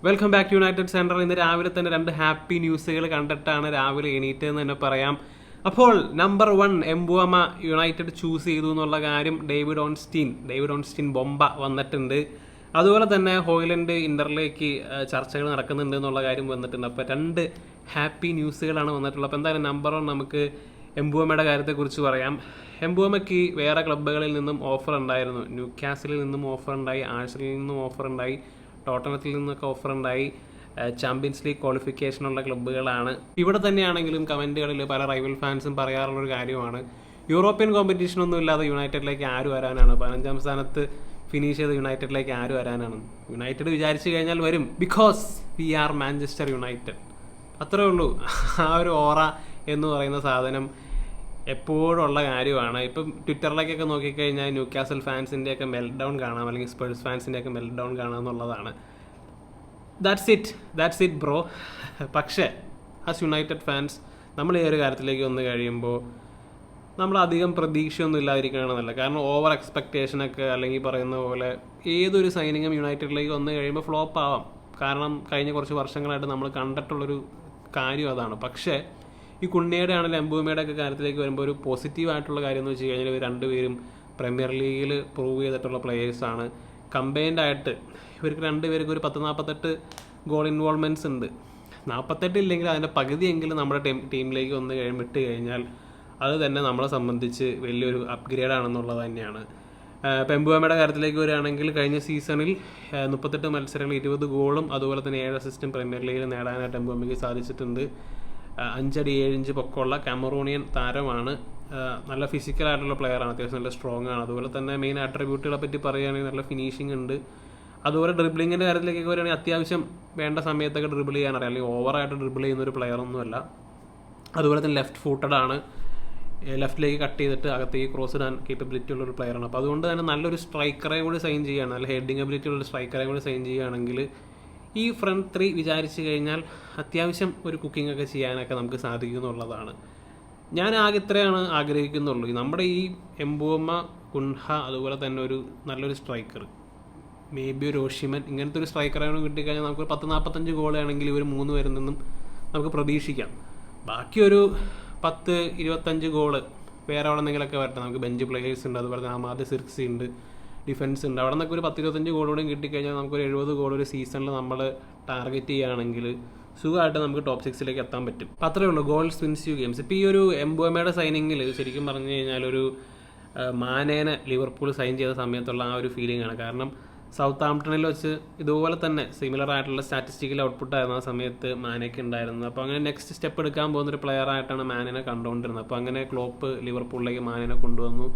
Welcome back to United Central. ഇന്ന് രാവിലെ തന്നെ 2 ഹാപ്പി ന്യൂസുകൾ കണ്ടിട്ടാണ് രാവിലെ എണീറ്റതെന്ന് തന്നെ പറയാം. അപ്പോൾ നമ്പർ 1 എംബുമ യുണൈറ്റഡ് ചൂസ് ചെയ്തു എന്നുള്ള കാര്യം ഡേവിഡ് ഓൺസ്റ്റീൻ ബൊംബ വന്നിട്ടുണ്ട്. അതുപോലെ തന്നെ ഹോയ്ലൻഡ് ഇന്ററിലേക്ക് ചർച്ചകൾ നടക്കുന്നുണ്ട് എന്നുള്ള കാര്യം വന്നിട്ടുണ്ട്. അപ്പോൾ 2 ഹാപ്പി ന്യൂസുകളാണ് വന്നിട്ടുള്ളത്. അപ്പോൾ എന്തായാലും നമ്പർ 1 നമുക്ക് എംബുമയുടെ കാര്യത്തെക്കുറിച്ച് പറയാം. എംബുമയ്ക്ക് വേറെ ക്ലബ്ബുകളിൽ നിന്നും ഓഫർ ഉണ്ടായിരുന്നു. ന്യൂകാസിലിൽ നിന്നും ഓഫർ ഉണ്ടായി, ആഴ്സണലിൽ നിന്നും ഓഫർ ഉണ്ടായി, ടോട്ടനത്തിൽ നിന്നൊക്കെ ഓഫർ ഉണ്ടായി. ചാമ്പ്യൻസ് ലീഗ് ക്വാളിഫിക്കേഷനുള്ള ക്ലബ്ബുകളാണ്. ഇവിടെ തന്നെയാണെങ്കിലും കമൻറ്റുകളിൽ പല റൈവൽ ഫാൻസും പറയാറുള്ളൊരു കാര്യമാണ്, യൂറോപ്യൻ കോമ്പറ്റീഷനൊന്നും ഇല്ലാതെ യുണൈറ്റഡിലേക്ക് ആര് വരാനാണ്, 15ാം സ്ഥാനത്ത് ഫിനിഷ് ചെയ്ത് യുണൈറ്റഡിലേക്ക് ആര് വരാനാണ്. യുണൈറ്റഡ് വിചാരിച്ചു കഴിഞ്ഞാൽ വരും, because we are Manchester United. അത്രേ ഉള്ളൂ. ആ ഒരു ഓറ എന്ന് പറയുന്ന സാധനം എപ്പോഴും ഉള്ള കാര്യമാണ്. ഇപ്പം ട്വിറ്ററിലേക്കൊക്കെ നോക്കിക്കഴിഞ്ഞാൽ ന്യൂകാസൽ ഫാൻസിൻ്റെയൊക്കെ മെൽറ്റ് ഡൗൺ കാണാം, അല്ലെങ്കിൽ സ്പേഴ്സ് ഫാൻസിൻ്റെയൊക്കെ മെൽറ്റ് ഡൗൺ കാണാം എന്നുള്ളതാണ്. That's it bro. പക്ഷേ ആസ് യുണൈറ്റഡ് ഫാൻസ് നമ്മൾ ഈ ഒരു കാര്യത്തിലേക്ക് വന്നു കഴിയുമ്പോൾ നമ്മൾ അധികം പ്രതീക്ഷയൊന്നും ഇല്ലാതിരിക്കണമെന്നല്ല. കാരണം ഓവർ എക്സ്പെക്റ്റേഷനൊക്കെ അല്ലെങ്കിൽ പറയുന്ന പോലെ ഏതൊരു സൈനിങ്ങും യുണൈറ്റഡിലേക്ക് വന്നു കഴിയുമ്പോൾ ഫ്ലോപ്പ് ആവാം. കാരണം കഴിഞ്ഞ കുറച്ച് വർഷങ്ങളായിട്ട് നമ്മൾ കണ്ടിട്ടുള്ളൊരു കാര്യം അതാണ്. പക്ഷേ ഈ കുണ്ണിയുടെ ആണെങ്കിലും എംബുമയുടെ ഒക്കെ കാര്യത്തിലേക്ക് വരുമ്പോൾ ഒരു പോസിറ്റീവായിട്ടുള്ള കാര്യം എന്ന് വെച്ച് കഴിഞ്ഞാൽ ഇവർ രണ്ടുപേരും പ്രീമിയർ ലീഗിൽ പ്രൂവ് ചെയ്തിട്ടുള്ള പ്ലെയേഴ്സാണ്. കമ്പൈൻഡ് ആയിട്ട് ഇവർക്ക് രണ്ടുപേർക്ക് ഒരു 10-48 ഗോൾ ഇൻവോൾവ്മെൻറ്റ്സ് ഉണ്ട്. 48 ഇല്ലെങ്കിൽ അതിൻ്റെ പകുതിയെങ്കിലും നമ്മുടെ ടീമിലേക്ക് വന്ന് വിട്ട് കഴിഞ്ഞാൽ അത് തന്നെ നമ്മളെ സംബന്ധിച്ച് വലിയൊരു അപ്ഗ്രേഡ് ആണെന്നുള്ളത് തന്നെയാണ്. ഇപ്പോൾ എംബുമയുടെ കാര്യത്തിലേക്ക് വരികയാണെങ്കിൽ കഴിഞ്ഞ സീസണിൽ 38 മത്സരങ്ങൾ 20 ഗോളും അതുപോലെ തന്നെ 7 അസിസ്റ്റും പ്രീമിയർ ലീഗിൽ നേടാനായിട്ട് എംബുമയ്ക്ക് സാധിച്ചിട്ടുണ്ട്. 5 അടി 7 ഇഞ്ച് പൊക്കമുള്ള കാമറൂണിയൻ താരമാണ്. നല്ല ഫിസിക്കലായിട്ടുള്ള പ്ലെയറാണ്, അത്യാവശ്യം നല്ല സ്ട്രോങ് ആണ്. അതുപോലെ തന്നെ മെയിൻ ആട്രിബ്യൂട്ടുകളെ പറ്റി പറയുകയാണെങ്കിൽ നല്ല ഫിനിഷിംഗ് ഉണ്ട്. അതുപോലെ ഡ്രിബ്ലിങ്ങിൻ്റെ കാര്യത്തിലേക്കൊക്കെ വരികയാണെങ്കിൽ അത്യാവശ്യം വേണ്ട സമയത്തൊക്കെ ഡ്രിബിൾ ചെയ്യാനറിയാം, അല്ലെങ്കിൽ ഓവറായിട്ട് ഡ്രിബിൾ ചെയ്യുന്ന ഒരു പ്ലെയറൊന്നുമല്ല. അതുപോലെ തന്നെ ലെഫ്റ്റ് ഫൂട്ടഡ് ആണ്, ലെഫ്റ്റിലേക്ക് കട്ട് ചെയ്തിട്ട് അകത്തേക്ക് ക്രോസ് ഇടാൻ കേപ്പബിലിറ്റി ഉള്ളൊരു പ്ലെയറാണ്. അപ്പോൾ അതുകൊണ്ട് തന്നെ നല്ലൊരു സ്ട്രൈക്കറെ കൂടി സൈൻ ചെയ്യുകയാണ്, നല്ല ഹെഡിങ് എബിലിറ്റി ഉള്ള സ്ട്രൈക്കറെ കൂടി സൈൻ ചെയ്യുകയാണെങ്കിൽ ഈ ഫ്രണ്ട് 3 വിചാരിച്ചു കഴിഞ്ഞാൽ അത്യാവശ്യം ഒരു കുക്കിംഗ് ഒക്കെ ചെയ്യാനൊക്കെ നമുക്ക് സാധിക്കുന്നുള്ളതാണ്. ഞാൻ ആകെ ഇത്രയാണ് ആഗ്രഹിക്കുന്നുള്ളൂ. നമ്മുടെ ഈ എംബുമ, കുൻഹ, അതുപോലെ തന്നെ ഒരു നല്ലൊരു സ്ട്രൈക്കർ, മേ ബി ഒരു ഓഷിമൻ, ഇങ്ങനത്തെ ഒരു സ്ട്രൈക്കറാണ് കിട്ടിക്കഴിഞ്ഞാൽ നമുക്ക് 10-45 ഗോളാണെങ്കിൽ ഇവർ 3 പേരിൽ നിന്നും നമുക്ക് പ്രതീക്ഷിക്കാം. ബാക്കി ഒരു 10-25 ഗോള് വേറെ അവിടെ എന്തെങ്കിലുമൊക്കെ വരട്ടെ. നമുക്ക് ബെഞ്ച് പ്ലേയേഴ്സ് ഉണ്ട്, അതുപോലെ തന്നെ അമാദ് സിർക്സി ഉണ്ട്, ഡിഫൻസ് ഉണ്ട്. അവിടെ നിന്നൊക്കെ ഒരു 10-25 ഗോളോടും കിട്ടിക്കഴിഞ്ഞാൽ നമുക്കൊരു 70 ഗോൾ ഒരു സീസണിൽ നമ്മൾ ടാർഗറ്റ് ചെയ്യുകയാണെങ്കിൽ സുഖമായിട്ട് നമുക്ക് ടോപ്പ് 6ലേക്ക് എത്താൻ പറ്റും. അപ്പം അത്രേ ഉള്ളൂ. Goals wins you games. ഇപ്പോൾ ഈ ഒരു എംബുമയുടെ സൈനിങ്ങിൽ ശരിക്കും പറഞ്ഞു കഴിഞ്ഞാൽ ഒരു മാനേനെ ലിവർപൂൾ സൈൻ ചെയ്ത സമയത്തുള്ള ആ ഒരു ഫീലിംഗ് ആണ്. കാരണം സൗത്ത് ആംപ്ടണിൽ വെച്ച് ഇതുപോലെ തന്നെ സിമിലർ ആയിട്ടുള്ള സ്റ്റാറ്റിസ്റ്റിക്കൽ ഔട്ട്പുട്ട് ആയിരുന്നു ആ സമയത്ത് മാനയ്ക്ക് ഉണ്ടായിരുന്നത്. അപ്പോൾ അങ്ങനെ നെക്സ്റ്റ് സ്റ്റെപ്പ് എടുക്കാൻ പോകുന്നൊരു പ്ലെയർ ആയിട്ടാണ് മാനിനെ കണ്ടുകൊണ്ടിരുന്നത്. അപ്പോൾ അങ്ങനെ ക്ലോപ്പ് ലിവർപൂളിലേക്ക് മാനിനെ കൊണ്ടുവന്നു.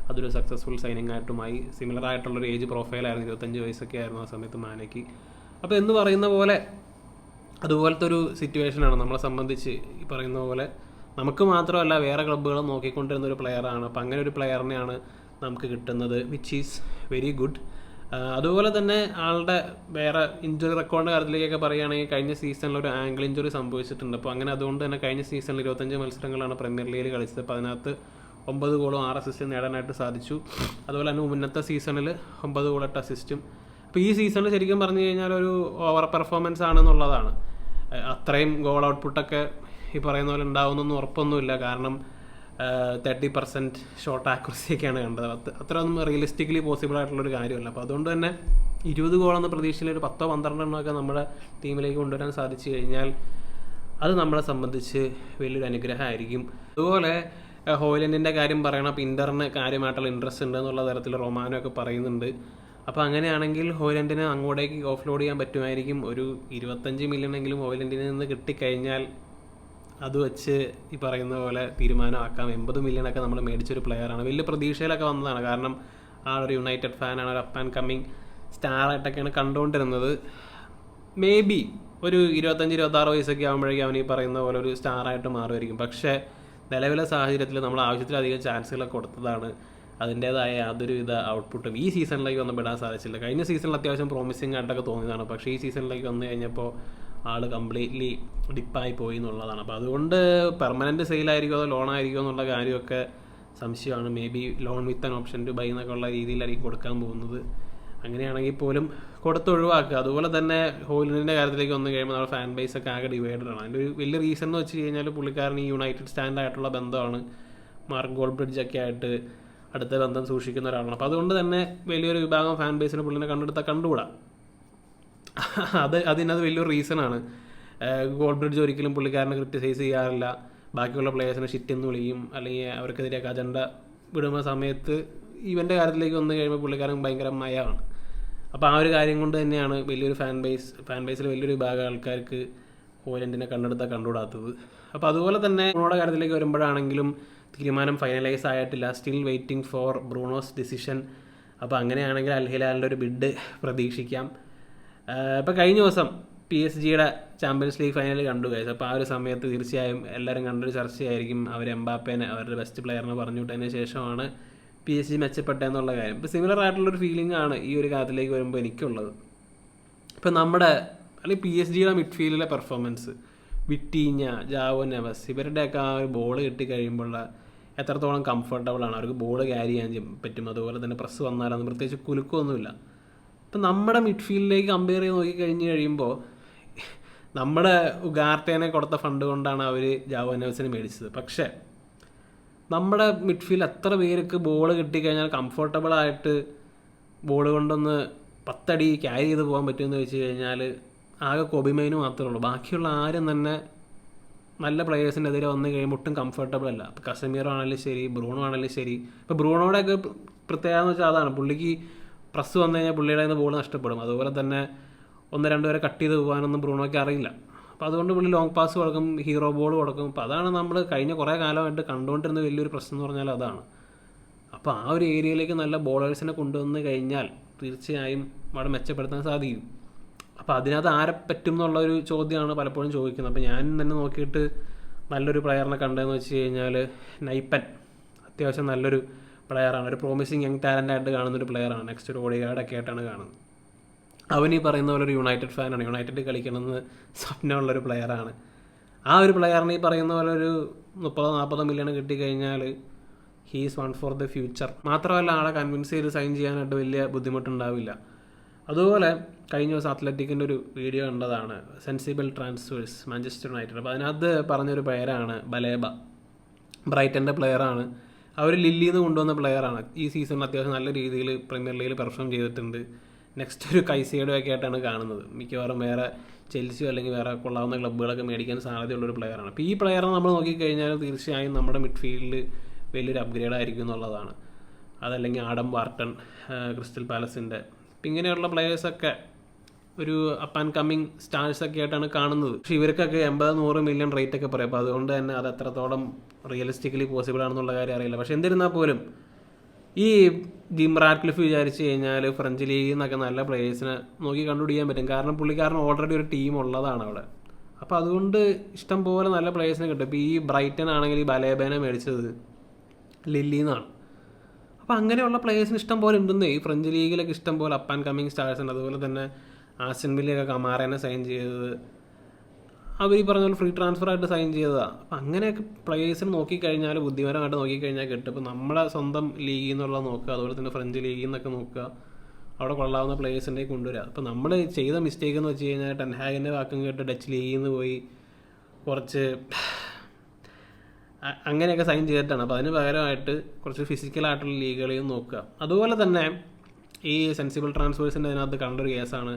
അതൊരു സക്സസ്ഫുൾ സൈനിങ് ആയിട്ടുമായി. സിമിലർ ആയിട്ടുള്ളൊരു ഏജ് പ്രൊഫൈലായിരുന്നു, 25 വയസ്സൊക്കെ ആയിരുന്നു ആ സമയത്ത് മാനയ്ക്ക്. അപ്പോൾ എന്ന് പറയുന്ന പോലെ അതുപോലത്തെ ഒരു സിറ്റുവേഷനാണ് നമ്മളെ സംബന്ധിച്ച്. ഈ പറയുന്ന പോലെ നമുക്ക് മാത്രമല്ല വേറെ ക്ലബ്ബുകളും നോക്കിക്കൊണ്ടിരുന്ന ഒരു പ്ലെയറാണ്. അപ്പോൾ അങ്ങനെ ഒരു പ്ലെയറിനെയാണ് നമുക്ക് കിട്ടുന്നത്, വിച്ച് ഈസ് വെരി ഗുഡ്. അതുപോലെ തന്നെ ആളുടെ വേറെ ഇഞ്ചുറി റെക്കോർഡിൻ്റെ കാര്യത്തിലേക്കൊക്കെ പറയുകയാണെങ്കിൽ കഴിഞ്ഞ സീസണിൽ ഒരു ആംഗിൾ ഇഞ്ചുറി സംഭവിച്ചിട്ടുണ്ട്. അപ്പോൾ അങ്ങനെ അതുകൊണ്ട് തന്നെ കഴിഞ്ഞ സീസണിൽ 25 മത്സരങ്ങളാണ് പ്രീമിയർ ലീഗിൽ കളിച്ചത്. അപ്പോൾ അതിനകത്ത് 9 ഗോളും 6 അസിസ്റ്റും നേടാനായിട്ട് സാധിച്ചു. അതുപോലെ തന്നെ മുന്നത്തെ സീസണിൽ 9 ഗോൾ 8 അസിസ്റ്റും. അപ്പോൾ ഈ സീസണിൽ ശരിക്കും പറഞ്ഞു കഴിഞ്ഞാൽ ഒരു ഓവർ പെർഫോമൻസ് ആണെന്നുള്ളതാണ്. അത്രയും ഗോൾ ഔട്ട്പുട്ടൊക്കെ ഈ പറയുന്ന പോലെ ഉണ്ടാവുന്നൊന്നും ഉറപ്പൊന്നുമില്ല. കാരണം 30% ഷോട്ട് ആക്യുറസിയൊക്കെയാണ് കണ്ടത്. അത്രയൊന്നും റിയലിസ്റ്റിക്കലി പോസിബിൾ ആയിട്ടുള്ളൊരു കാര്യമല്ല. അപ്പോൾ അതുകൊണ്ട് തന്നെ 20 ഗോളെന്ന പ്രതീക്ഷയിൽ ഒരു 10-12 എണ്ണമൊക്കെ നമ്മുടെ ടീമിലേക്ക് കൊണ്ടുവരാൻ സാധിച്ചു കഴിഞ്ഞാൽ അത് നമ്മളെ സംബന്ധിച്ച് വലിയൊരു അനുഗ്രഹമായിരിക്കും. അതുപോലെ ഹോയ്ലൻഡിൻ്റെ കാര്യം പറയണം. അപ്പോൾ ഇന്ററിന് കാര്യമായിട്ടുള്ള ഇൻട്രസ്റ്റ് ഉണ്ട് എന്നുള്ള തരത്തിൽ റൊമാനോ ഒക്കെ പറയുന്നുണ്ട്. അപ്പോൾ അങ്ങനെയാണെങ്കിൽ ഹോയ്ലൻഡിന് അങ്ങോട്ടേക്ക് ഓഫ് ലോഡ് ചെയ്യാൻ പറ്റുമായിരിക്കും. ഒരു 25 മില്യണെങ്കിലും ഹോയ്ലൻഡിൽ നിന്ന് കിട്ടിക്കഴിഞ്ഞാൽ അത് വെച്ച് ഈ പറയുന്ന പോലെ തീരുമാനമാക്കാം. 80 മില്യണൊക്കെ നമ്മൾ മേടിച്ചൊരു പ്ലെയറാണ്. വലിയ പ്രതീക്ഷയിലൊക്കെ വന്നതാണ്. കാരണം ആളൊരു യുണൈറ്റഡ് ഫാനാണ്, ഒരു അപ്പ് ആൻഡ് കമ്മിങ് സ്റ്റാറായിട്ടൊക്കെയാണ് കണ്ടുകൊണ്ടിരുന്നത്. മേ ബി ഒരു 25-26 വയസ്സൊക്കെ ആകുമ്പോഴേക്കും അവൻ ഈ പറയുന്ന പോലെ ഒരു സ്റ്റാറായിട്ട് മാറുമായിരിക്കും. പക്ഷേ നിലവിലെ സാഹചര്യത്തിൽ നമ്മൾ ആവശ്യത്തിലധികം ചാൻസുകളൊക്കെ കൊടുത്തതാണ്. അതിൻ്റേതായ യാതൊരുവിധ ഔട്ട്പുട്ടും ഈ സീസണിലേക്ക് ഒന്നും വിടാൻ സാധിച്ചില്ല. കഴിഞ്ഞ സീസണിൽ അത്യാവശ്യം പ്രോമിസിങ് ആയിട്ടൊക്കെ തോന്നിയതാണ്. പക്ഷേ ഈ സീസണിലേക്ക് വന്നു കഴിഞ്ഞപ്പോൾ ആൾ കംപ്ലീറ്റ്ലി ഡിപ്പായി പോയി എന്നുള്ളതാണ്. അപ്പോൾ അതുകൊണ്ട് പെർമനൻറ്റ് സെയിലായിരിക്കുമോ അതോ ലോണായിരിക്കുമോ എന്നുള്ള കാര്യമൊക്കെ സംശയമാണ്. Maybe loan with an option to buy എന്നൊക്കെ ഉള്ള രീതിയിലായിരിക്കും കൊടുക്കാൻ പോകുന്നത്. അങ്ങനെയാണെങ്കിൽ പോലും കൊടുത്തൊഴിവാക്കുക. അതുപോലെ തന്നെ ഹോയിലൻഡിൻ്റെ കാര്യത്തിലേക്ക് വന്നു കഴിയുമ്പോൾ നമ്മുടെ ഫാൻ ബേസ് ഒക്കെ ആകെ ഡിവൈഡഡ് ആണ്. അതിൻ്റെ ഒരു വലിയ റീസൺ എന്ന് വെച്ച് കഴിഞ്ഞാൽ പുള്ളിക്കാരൻ ഈ യുണൈറ്റഡ് സ്റ്റാൻഡായിട്ടുള്ള ബന്ധമാണ്. മാർക്ക് ഗോൾബ്രിഡ്ജ് ഒക്കെ ആയിട്ട് അടുത്ത ബന്ധം സൂക്ഷിക്കുന്ന ഒരാളാണ്. അപ്പോൾ അതുകൊണ്ട് തന്നെ വലിയൊരു വിഭാഗം ഫാൻ ബേസിന് പുള്ളിനെ കണ്ടുകൂടാ. അതിനത് വലിയൊരു റീസണാണ്. ഗോൾബ്രിഡ്ജ് ഒരിക്കലും പുള്ളിക്കാരനെ ക്രിറ്റിസൈസ് ചെയ്യാറില്ല. ബാക്കിയുള്ള പ്ലേയേഴ്സിനെ ഷിറ്റെന്ന് വിളിക്കും, അല്ലെങ്കിൽ അവർക്കെതിരെയൊക്കെ അജണ്ട വിടുന്ന സമയത്ത് ഇവൻ്റെ കാര്യത്തിലേക്ക് വന്നു കഴിയുമ്പോൾ പുള്ളിക്കാരൻ ഭയങ്കര മയമാണ്. അപ്പോൾ ആ ഒരു കാര്യം കൊണ്ട് തന്നെയാണ് വലിയൊരു ഫാൻ ബേസിൽ വലിയൊരു വിഭാഗം ആൾക്കാർക്ക് ഹോയിലൻഡിനെ കണ്ടുകൂടാത്തത്. അപ്പോൾ അതുപോലെ തന്നെ ബ്രൂണോയുടെ കാര്യത്തിലേക്ക് വരുമ്പോഴാണെങ്കിലും തീരുമാനം ഫൈനലൈസ് ആയിട്ടില്ല. Still waiting for Bruno's decision. അപ്പോൾ അങ്ങനെയാണെങ്കിൽ അൽ ഹിലാലിൻ്റെ ഒരു ബിഡ് പ്രതീക്ഷിക്കാം. ഇപ്പോൾ കഴിഞ്ഞ ദിവസം PSG-യുടെ ചാമ്പ്യൻസ് ലീഗ് ഫൈനൽ കണ്ടു കഴിച്ചു. അപ്പോൾ ആ ഒരു സമയത്ത് തീർച്ചയായും എല്ലാവരും കണ്ടൊരു ചർച്ചയായിരിക്കും അവർ എംബാപ്പേനെ അവരുടെ ബെസ്റ്റ് പ്ലെയറിനെ പറഞ്ഞു വിട്ടതിന് ശേഷമാണ് PSG മെച്ചപ്പെട്ടതെന്നുള്ള കാര്യം. ഇപ്പോൾ സിമിലർ ആയിട്ടുള്ളൊരു ഫീലിംഗ് ആണ് ഈ ഒരു കാര്യത്തിലേക്ക് വരുമ്പോൾ എനിക്കുള്ളത്. ഇപ്പോൾ അല്ലെങ്കിൽ PSG-യുടെ മിഡ്ഫീൽഡിലെ പെർഫോമൻസ്, വിറ്റീഞ്ഞ, ജാവോ നെവസ്, ഇവരുടെയൊക്കെ ആ ഒരു ബോൾ കിട്ടിക്കഴിയുമ്പോഴുള്ള എത്രത്തോളം കംഫർട്ടബിളാണ്, അവർക്ക് ബോൾ ക്യാരി ചെയ്യാൻ പറ്റും. അതുപോലെ തന്നെ പ്രസ് വന്നാലൊന്നും പ്രത്യേകിച്ച് കുലുക്കമൊന്നുമില്ല. ഇപ്പം നമ്മുടെ മിഡ്ഫീൽഡിലേക്ക് കമ്പയർ ചെയ്ത് നോക്കിക്കഴിഞ്ഞ് കഴിയുമ്പോൾ നമ്മുടെ ഉഗാർട്ടേനെ കൊടുത്ത ഫണ്ട് കൊണ്ടാണ് അവർ ജാവോ നെവസിനെ മേടിച്ചത്. പക്ഷേ നമ്മുടെ മിഡ്ഫീൽഡ് എത്ര പേർക്ക് ബോൾ കിട്ടിക്കഴിഞ്ഞാൽ കംഫർട്ടബിളായിട്ട് ബോൾ കൊണ്ടൊന്ന് 10 അടി ക്യാരി ചെയ്ത് പോകാൻ പറ്റുമെന്ന് വെച്ച് കഴിഞ്ഞാൽ ആകെ കൊബിമൈന് മാത്രമേ ഉള്ളൂ. ബാക്കിയുള്ള ആരും തന്നെ നല്ല പ്ലെയേഴ്സിൻ്റെ എതിരെ വന്നു കഴിയുമ്പോൾ ഒട്ടും കംഫർട്ടബിൾ അല്ല. ഇപ്പോൾ കസമീറോ ആണെങ്കിലും ശരി, ബ്രൂണോ ആണെങ്കിലും ശരി. ഇപ്പോൾ ബ്രൂണോടെയൊക്കെ പ്രത്യേകത എന്ന് വെച്ചാൽ അതാണ്, പുള്ളിക്ക് പ്രസ് വന്നു കഴിഞ്ഞാൽ പുള്ളിയുടെ നിന്ന് ബോൾ നഷ്ടപ്പെടും. അതുപോലെ തന്നെ 1-2 പേരെ കട്ട് ചെയ്ത് പോകാനൊന്നും ബ്രൂണോയ്ക്ക് അറിയില്ല. അപ്പോൾ അതുകൊണ്ട് പുള്ളി ലോങ് പാസ് കൊടുക്കും, ഹീറോ ബോൾ കൊടുക്കും. അപ്പോൾ അതാണ് നമ്മൾ കഴിഞ്ഞ കുറേ കാലമായിട്ട് കണ്ടുകൊണ്ടിരുന്ന വലിയൊരു പ്രശ്നം എന്ന് പറഞ്ഞാൽ അതാണ്. അപ്പോൾ ആ ഒരു ഏരിയയിലേക്ക് നല്ല ബോളേഴ്സിനെ കൊണ്ടുവന്ന് കഴിഞ്ഞാൽ തീർച്ചയായും അവിടെ മെച്ചപ്പെടുത്താൻ സാധിക്കും. അപ്പോൾ അതിനകത്ത് ആരെ പറ്റും എന്നുള്ളൊരു ചോദ്യമാണ് പലപ്പോഴും ചോദിക്കുന്നത്. അപ്പോൾ ഞാൻ തന്നെ നോക്കിയിട്ട് നല്ലൊരു പ്ലെയറിനെ കണ്ടതെന്ന് വെച്ച് കഴിഞ്ഞാൽ നൈപ്പൻ അത്യാവശ്യം നല്ലൊരു പ്ലെയറാണ്. ഒരു പ്രോമിസിങ് യങ് ടാലൻ്റായിട്ട് കാണുന്നൊരു പ്ലെയറാണ്. നെക്സ്റ്റ് ഒരു ഓഡിഗാർഡൊക്കെ ആയിട്ടാണ് കാണുന്നത്. അവൻ ഈ പറയുന്ന പോലെ ഒരു യുണൈറ്റഡ് ഫാനാണ്. യുണൈറ്റഡ് കളിക്കണമെന്ന് സ്വപ്നമുള്ളൊരു പ്ലെയറാണ്. ആ ഒരു പ്ലെയറിന് ഈ പറയുന്ന പോലെ ഒരു 30-40 മില്യൺ കിട്ടിക്കഴിഞ്ഞാൽ he's one for the future. മാത്രമല്ല ആളെ കൺവിൻസ് ചെയ്ത് സൈൻ ചെയ്യാനായിട്ട് വലിയ ബുദ്ധിമുട്ടുണ്ടാവില്ല. അതുപോലെ കഴിഞ്ഞ ദിവസം അത്ലറ്റിക്കിൻ്റെ ഒരു വീഡിയോ കണ്ടതാണ്, സെൻസിബിൾ ട്രാൻസ്ഫേഴ്സ് മാഞ്ചസ്റ്റർ യുണൈറ്റഡ്. അപ്പോൾ അതിനകത്ത് പറഞ്ഞൊരു പ്ലെയറാണ് ബലേബ, ബ്രൈറ്റൻ്റെ പ്ലെയറാണ്. അവർ ലില്ലിയിൽ നിന്ന് കൊണ്ടുവന്ന പ്ലെയറാണ്. ഈ സീസണിൽ അത്യാവശ്യം നല്ല രീതിയിൽ പ്രീമിയർ ലീഗിൽ പെർഫോം ചെയ്തിട്ടുണ്ട്. നെക്സ്റ്റ് ഒരു കൈസേഡോ ഒക്കെ ആയിട്ടാണ് കാണുന്നത്. മിക്കവാറും വേറെ ചെൽസിയോ അല്ലെങ്കിൽ വേറെ കൊള്ളാവുന്ന ക്ലബ്ബുകളൊക്കെ മേടിക്കാൻ സാധ്യതയുള്ളൊരു പ്ലെയറാണ്. അപ്പോൾ ഈ പ്ലെയറിനെ നമ്മൾ നോക്കിക്കഴിഞ്ഞാൽ തീർച്ചയായും നമ്മുടെ മിഡ്ഫീൽഡിൽ വലിയൊരു അപ്ഗ്രേഡ് ആയിരിക്കും എന്നുള്ളതാണ്. അതല്ലെങ്കിൽ ആഡം വാർട്ടൺ ക്രിസ്റ്റൽ പാലസിൻ്റെ, ഇപ്പം ഇങ്ങനെയുള്ള പ്ലെയേഴ്സൊക്കെ ഒരു അപ്പ് ആൻഡ് കമ്മിങ് സ്റ്റാർസൊക്കെ ആയിട്ടാണ് കാണുന്നത്. പക്ഷേ ഇവർക്കൊക്കെ 80-100 മില്യൺ റേറ്റ് ഒക്കെ പറയും. അപ്പോൾ അതുകൊണ്ട് തന്നെ അത് എത്രത്തോളം റിയലിസ്റ്റിക്കലി പോസിബിൾ ആണെന്നുള്ള കാര്യം അറിയില്ല. പക്ഷേ എന്നിരുന്നാൽ പോലും ഈ ജിം റാഡ്ക്ലിഫ് വിചാരിച്ച് കഴിഞ്ഞാൽ ഫ്രഞ്ച് ലീഗിൽ നിന്നൊക്കെ നല്ല പ്ലേയേഴ്സിനെ നോക്കി കണ്ടുപിടിക്കാൻ പറ്റും. കാരണം പുള്ളിക്കാരൻ ഓൾറെഡി ഒരു ടീം ഉള്ളതാണ് അവിടെ. അപ്പോൾ അതുകൊണ്ട് ഇഷ്ടം പോലെ നല്ല പ്ലേയേഴ്സിനെ കിട്ടും. ഇപ്പോൾ ഈ ബ്രൈറ്റൺ ആണെങ്കിൽ ഈ ബലേബേനെ മേടിച്ചത് ലില്ലിയിൽ നിന്നാണ്. അപ്പോൾ അങ്ങനെയുള്ള പ്ലേയേഴ്സിന് ഇഷ്ടം പോലെ ഉണ്ടെന്നേ. ഈ ഫ്രഞ്ച് ലീഗിലൊക്കെ ഇഷ്ടം പോലെ അപ്പ് ആൻഡ് കമ്മിങ് സ്റ്റാർസ് ഉണ്ട്. അതുപോലെ തന്നെ ആസ്റ്റൺ വില്ലയൊക്കെ കമാറേനെ സൈൻ ചെയ്തത് അവർ ഈ പറഞ്ഞ പോലെ ഫ്രീ ട്രാൻസ്ഫർ ആയിട്ട് സൈൻ ചെയ്തതാണ്. അപ്പം അങ്ങനെയൊക്കെ പ്ലേയേഴ്സിന് നോക്കിക്കഴിഞ്ഞാൽ, ബുദ്ധിപരമായിട്ട് നോക്കിക്കഴിഞ്ഞാൽ കിട്ടും. ഇപ്പോൾ നമ്മുടെ സ്വന്തം ലീഗിൽ നിന്നുള്ള നോക്കുക, അതുപോലെ തന്നെ ഫ്രഞ്ച് ലീഗിൽ നിന്നൊക്കെ നോക്കുക, അവിടെ കൊള്ളാവുന്ന പ്ലേയേഴ്സിൻ്റെ കൊണ്ടുവരിക. അപ്പോൾ നമ്മൾ ചെയ്ത മിസ്റ്റേക്ക് എന്ന് വെച്ച് കഴിഞ്ഞാൽ ടെൻഹാഗിൻ്റെ വാക്കും കേട്ട് ഡച്ച് ലീഗിൽ നിന്ന് പോയി കുറച്ച് അങ്ങനെയൊക്കെ സൈൻ ചെയ്തിട്ടാണ്. അപ്പോൾ അതിന് പകരമായിട്ട് കുറച്ച് ഫിസിക്കലായിട്ടുള്ള ലീഗുകളെയും നോക്കുക. അതുപോലെ തന്നെ ഈ സെൻസിബിൾ ട്രാൻസ്ഫേഴ്സിൻ്റെ അതിനകത്ത് കണ്ടൊരു കേസാണ്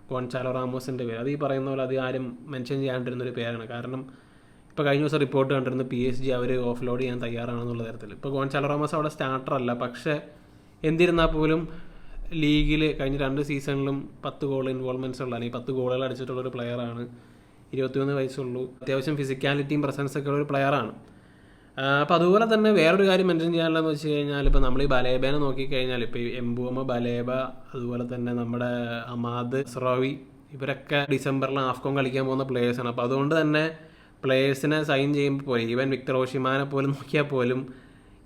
ഗോൺസാലോ റാമോസിൻ്റെ പേര്. അത് ഈ പറയുന്ന പോലെ അത് ആരും മെൻഷൻ ചെയ്യാണ്ടിരുന്നൊരു പേരാണ്. കാരണം ഇപ്പോൾ കഴിഞ്ഞ ദിവസം റിപ്പോർട്ട് കണ്ടിരുന്നു PSG അവർ ഓഫ് ലോഡ് ചെയ്യാൻ തയ്യാറാണെന്നുള്ള തരത്തിൽ. ഇപ്പോൾ ഗോൺസാലോ റാമോസ് അവിടെ സ്റ്റാർട്ടറല്ല, പക്ഷേ എന്നിരുന്നാൽ പോലും ലീഗിൽ കഴിഞ്ഞ 2 സീസണിലും 10 ഗോൾ ഇൻവോൾവ്മെൻറ്റ്സ് ഉള്ള, അല്ലെങ്കിൽ 10 ഗോളുകൾ അടിച്ചിട്ടുള്ളൊരു പ്ലെയറാണ്. 21 വയസ്സുള്ളൂ. അത്യാവശ്യം ഫിസിക്കാലിറ്റിയും പ്രസൻസൊക്കെ ഉള്ളൊരു പ്ലെയറാണ്. അപ്പോൾ അതുപോലെ തന്നെ വേറൊരു കാര്യം മെൻഷൻ ചെയ്യാനുള്ളതെന്ന് വെച്ച് കഴിഞ്ഞാൽ, ഇപ്പോൾ നമ്മൾ ഈ ബലേബേനെ നോക്കിക്കഴിഞ്ഞാൽ ഇപ്പോൾ ഈ എംബൂമ, ബലേബ, അതുപോലെ തന്നെ നമ്മുടെ അമാദ് സ്രോവി, ഇവരൊക്കെ ഡിസംബറിൽ ആഫ്കോൺ കളിക്കാൻ പോകുന്ന പ്ലേയേഴ്സാണ്. അപ്പോൾ അതുകൊണ്ട് തന്നെ പ്ലേയേഴ്സിനെ സൈൻ ചെയ്യുമ്പോൾ പോലും ഈവൻ വിക്ടർ ഓഷിമാനെ പോലും നോക്കിയാൽ പോലും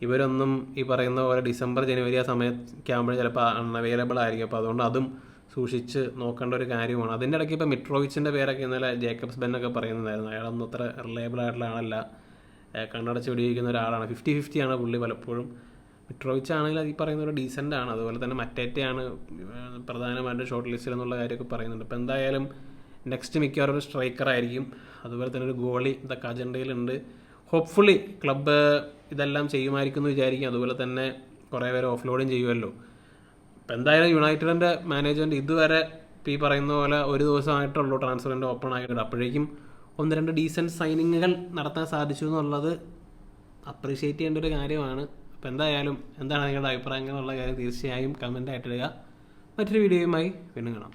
ഇവരൊന്നും ഈ പറയുന്ന പോലെ ഡിസംബർ ജനുവരി ആ സമയത്തൊക്കെ ആകുമ്പോൾ ചിലപ്പോൾ അൺഅവൈലബിൾ ആയിരിക്കും. അപ്പോൾ അതുകൊണ്ട് അതും സൂക്ഷിച്ച് നോക്കേണ്ട ഒരു കാര്യമാണ്. അതിൻ്റെ ഇടയ്ക്ക് ഇപ്പോൾ മിട്രോവിച്ചിൻ്റെ പേരൊക്കെ ഇന്നലെ ജേക്കബ്സ് ബെന്നൊക്കെ പറയുന്നതായിരുന്നു. അയാളൊന്നും അത്ര റിലയബിൾ ആയിട്ടുള്ള ആളല്ല, കണ്ണടച്ച് വെടിവെക്കുന്ന ഒരാളാണ്. 50-50 ആണ് പുള്ളി പലപ്പോഴും. മിട്രോവിച്ച് ആണെങ്കിൽ ഈ പറയുന്ന ഒരു ഡീസൻ്റ് ആണ്. അതുപോലെ തന്നെ മറ്റേറ്റയാണ് പ്രധാനമായിട്ടും ഷോർട്ട് ലിസ്റ്റിൽ എന്നുള്ള കാര്യമൊക്കെ പറയുന്നുണ്ട്. അപ്പോൾ എന്തായാലും നെക്സ്റ്റ് മിക്കവാറും ഒരു സ്ട്രൈക്കർ ആയിരിക്കും. അതുപോലെ തന്നെ ഒരു ഗോളി ഇതൊക്കെ അജണ്ടയിലുണ്ട്. ഹോപ്പ്ഫുള്ളി ക്ലബ്ബ് ഇതെല്ലാം ചെയ്യുമായിരിക്കും എന്ന് വിചാരിക്കും. അതുപോലെ തന്നെ കുറേ പേര് ഓഫ് ലോഡും ചെയ്യുമല്ലോ. അപ്പോൾ എന്തായാലും യുണൈറ്റഡിൻ്റെ മാനേജ്മെൻറ്റ് ഇതുവരെ ഈ പറയുന്ന പോലെ ഒരു ദിവസമായിട്ടുള്ളൂ ട്രാൻസ്ഫറിൻ്റെ ഓപ്പൺ ആയിട്ട്. അപ്പോഴേക്കും 1-2 ഡീസൻറ്റ് സൈനിങ്ങുകൾ നടത്താൻ സാധിച്ചു എന്നുള്ളത് അപ്രീഷിയേറ്റ് ചെയ്യേണ്ട ഒരു കാര്യമാണ്. അപ്പോൾ എന്തായാലും എന്താണ് നിങ്ങളുടെ അഭിപ്രായങ്ങൾ എന്നുള്ള കാര്യം തീർച്ചയായും കമൻ്റ് ആയിട്ടിടുക. മറ്റൊരു വീഡിയോയുമായി വീണ്ടും കാണാം.